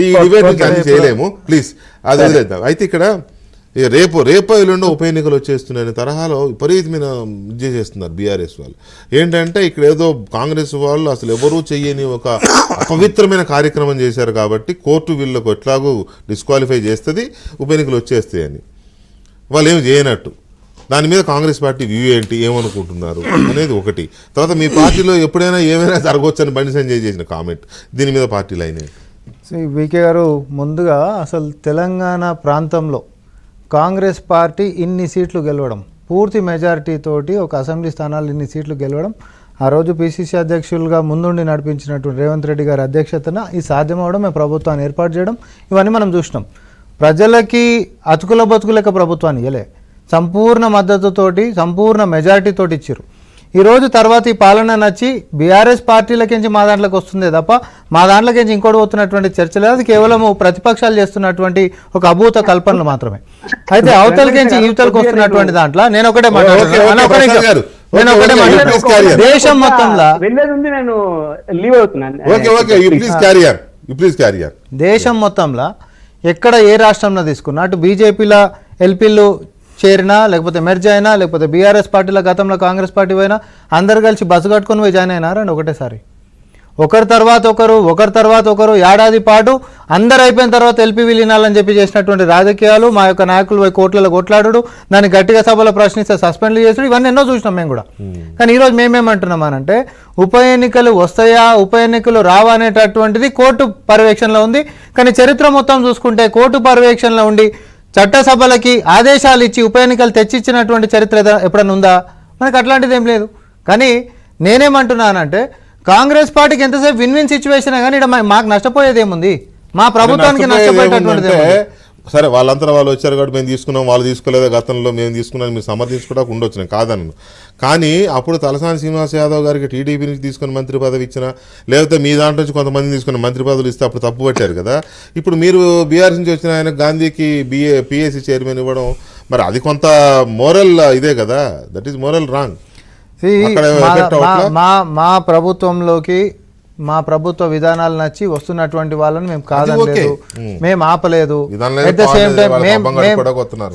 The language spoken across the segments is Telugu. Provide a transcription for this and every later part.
ఈ డిబేట్ అన్ని చేయలేము, ప్లీజ్ అది వదిలేద్దాం. అయితే ఇక్కడ రేపు ఎల్లుండో ఉప ఎన్నికలు వచ్చేస్తున్నాయని తరహాలో విపరీతమైన ఇది చేస్తున్నారు బీఆర్ఎస్ వాళ్ళు. ఏంటంటే ఇక్కడ ఏదో కాంగ్రెస్ వాళ్ళు అసలు ఎవరూ చెయ్యని ఒక అపవిత్రమైన కార్యక్రమం చేశారు కాబట్టి కోర్టు వీళ్ళకు ఎట్లాగూ డిస్క్వాలిఫై చేస్తుంది, ఉప ఎన్నికలు వచ్చేస్తాయని. వాళ్ళు ఏమి చేయనట్టు. దాని మీద కాంగ్రెస్ పార్టీ వ్యూ ఏంటి, ఏమనుకుంటున్నారు అనేది ఒకటి. తర్వాత మీ పార్టీలో ఎప్పుడైనా ఏమైనా జరగవచ్చని బండి సంజయ్ చేసిన కామెంట్, దీని మీద పార్టీలు అయినాయి. వికే గారు, ముందుగా అసలు తెలంగాణ ప్రాంతంలో కాంగ్రెస్ పార్టీ ఇన్ని సీట్లు గెలవడం, పూర్తి మెజారిటీ తోటి ఒక అసెంబ్లీ స్థానాలు ఇన్ని సీట్లు గెలవడం, ఆ రోజు పిసిసి అధ్యక్షులుగా ముందుండి నడిపించినటువంటి రేవంత్ రెడ్డి గారి అధ్యక్షతన ఈ సాధ్యమవడం, మేము ప్రభుత్వాన్ని ఏర్పాటు చేయడం, ఇవన్నీ మనం చూసినాం. ప్రజలకి అతుకుల బతుకులక ప్రభుత్వాన్ని ఇవ్వలే, సంపూర్ణ మద్దతుతోటి సంపూర్ణ మెజారిటీతోటి ఇచ్చారు. ఈరోజు తర్వాత ఈ పాలన నచ్చి బీఆర్ఎస్ పార్టీలకించి మా దాంట్లోకి వస్తుందే తప్ప మా దాంట్లోకించి ఇంకోటి పోతున్నటువంటి చర్చ లేదు. అది కేవలం ప్రతిపక్షాలు చేస్తున్నటువంటి ఒక అభూత కల్పనలు మాత్రమే. అయితే అవతలకించి యువతలకు వస్తున్నటువంటి దాంట్లో నేను ఒకటే మాట్లాడుతున్నాను. దేశం మొత్తంలో దేశం మొత్తంలో ఎక్కడ ఏ రాష్ట్రంలో తీసుకున్నా, అటు బీజేపీలో ఎల్పీలు చేరినా, లేకపోతే మెర్జ్ అయినా, లేకపోతే బీఆర్ఎస్ పార్టీలో గతంలో కాంగ్రెస్ పార్టీ పోయినా, అందరు కలిసి బస్సు కట్టుకొని పోయి జాయిన్ అయినారండి ఒకటేసారి. ఒకరి తర్వాత ఒకరు ఏడాది పాటు అందరు అయిపోయిన తర్వాత ఎల్పీ విలీనాలని చెప్పి చేసినటువంటి రాజకీయాలు, మా యొక్క నాయకులు పోయి కోర్టులలో కొట్లాడు, దాన్ని గట్టిగా సభలో ప్రశ్నిస్తే సస్పెండ్లు చేసుడు, ఇవన్నీ ఎన్నో చూసినాం మేము కూడా. కానీ ఈరోజు మేమేమంటున్నామనంటే ఉప ఎన్నికలు వస్తాయా, ఉప ఎన్నికలు రావా అనేటటువంటిది కోర్టు పర్యవేక్షణలో ఉంది. కానీ చరిత్ర మొత్తం చూసుకుంటే కోర్టు పర్యవేక్షణలో ఉండి చట్టసభలకి ఆదేశాలు ఇచ్చి ఉప ఎన్నికలు తెచ్చిచ్చినటువంటి చరిత్ర ఎప్పుడన్నా ఉందా? మనకు అట్లాంటిది ఏం లేదు. కానీ నేనేమంటున్నానంటే కాంగ్రెస్ పార్టీకి ఎంతసేపు విన్ విన్ సిచ్యువేషన్ కానీ ఇక్కడ మాకు నష్టపోయేది ఏముంది, మా ప్రభుత్వానికి నష్టపోయేటటువంటిది. సరే, వాళ్ళంతా వాళ్ళు వచ్చారు కాబట్టి మేము తీసుకున్నాం, వాళ్ళు తీసుకోలేదు, గతంలో మేము తీసుకున్నాం, మీరు సమర్థించుకోవడానికి ఉండొచ్చు, నేను కాదన్ను. కానీ అప్పుడు తలసాని శ్రీనివాస్ యాదవ్ గారికి టీడీపీ నుంచి తీసుకుని మంత్రి పదవి ఇచ్చినా, లేకపోతే మీ దాంట్లో నుంచి కొంతమంది తీసుకుని మంత్రి పదవులు ఇస్తే అప్పుడు తప్పు పట్టారు కదా. ఇప్పుడు మీరు బీఆర్ఎస్ నుంచి వచ్చిన ఆయన గాంధీకి పిఎస్సి చైర్మన్ ఇవ్వడం, మరి అది కొంత మోరల్ ఇదే కదా, దట్ ఈస్ మోరల్ రాంగ్. మా ప్రభుత్వంలోకి మా ప్రభుత్వ విధానాలు నచ్చి వస్తున్నటువంటి వాళ్ళని మేము కాదనలేదు, మేము ఆపలేదు. అట్ ద సేమ్ టైం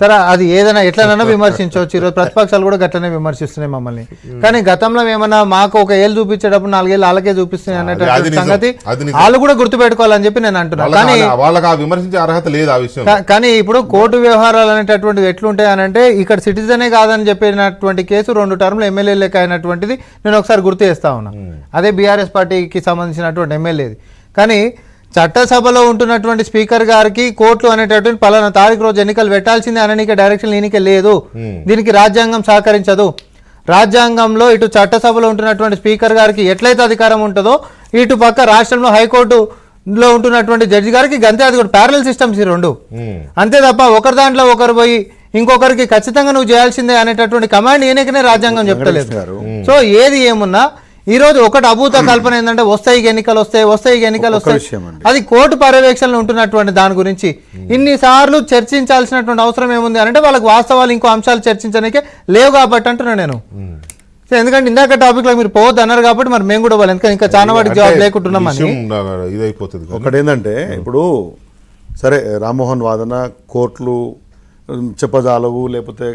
సరే అది ఏదైనా ఎట్లనైనా విమర్శించవచ్చు. ఈరోజు ప్రతిపక్షాలు కూడా గట్లనే విమర్శిస్తున్నాయి మమ్మల్ని. కానీ గతంలో ఏమన్నా మాకు ఒక ఏళ్ళు చూపించేటప్పుడు 4 ఏళ్ళు వాళ్ళకే చూపిస్తున్నాయి అనేటువంటి సంగతి వాళ్ళు కూడా గుర్తుపెట్టుకోవాలని చెప్పి నేను అంటున్నాను. కానీ వాళ్ళకి విమర్శించే అర్హత లేదు ఆ విషయం. కానీ ఇప్పుడు కోర్టు వ్యవహారాలు అనేటటువంటివి ఎట్లుంటాయి అనంటే, ఇక్కడ సిటిజనే కాదని చెప్పినటువంటి కేసు 2 టర్మ్లు ఎమ్మెల్యే లెక్క అయినటువంటిది నేను ఒకసారి గుర్తు చేస్తా ఉన్నా. అదే బీఆర్ఎస్ పార్టీకి సంబంధించినటువంటి ఎమ్మెల్యేది. కానీ చట్టసభలో ఉంటున్నటువంటి స్పీకర్ గారికి కోర్టు అనేటటువంటి పలానా తారీఖు రోజు ఎన్నికలు పెట్టాల్సిందే అననీకే డైరెక్షన్ ఎన్నిక లేదు. దీనికి రాజ్యాంగం సహకరించదు. రాజ్యాంగంలో ఇటు చట్టసభలో ఉంటున్నటువంటి స్పీకర్ గారికి ఎట్లయితే అధికారం ఉంటుందో, ఇటు పక్క రాష్ట్రంలో హైకోర్టులో ఉంటున్నటువంటి జడ్జి గారికి గంతే. అది కూడా ప్యారలల్ సిస్టమ్స్ ఈ రెండు. అంతే తప్ప ఒకరి దాంట్లో ఒకరు పోయి ఇంకొకరికి ఖచ్చితంగా నువ్వు చేయాల్సిందే అనేటటువంటి కమాండ్ ఈయనకనే రాజ్యాంగం చెప్తలేదు. సో ఏది ఏమున్నా ఈ రోజు ఒకటి అభూత కల్పన ఏంటంటే వస్తాయి ఎన్నికలు వస్తాయి, అది కోర్టు పర్యవేక్షణలో ఉంటున్నటువంటి దాని గురించి ఇన్నిసార్లు చర్చించాల్సినటువంటి అవసరం ఏముంది అంటే వాళ్ళకి వాస్తవాలు ఇంకో అంశాలు చర్చించడానికే లేవు కాబట్టి అంటున్నా నేను. ఎందుకంటే ఇందాక టాపిక్ లో మీరు పోవద్దు అన్నారు కాబట్టి మరి మేము కూడా వాళ్ళు ఇంకా చాలా వాటికి జవాబు లేకుంటున్నామని ఇదైపోతుంది. ఒకటి ఏంటంటే ఇప్పుడు సరే రామ్మోహన్ వాదన కోర్టులు చెప్పజాలవు, లేకపోతే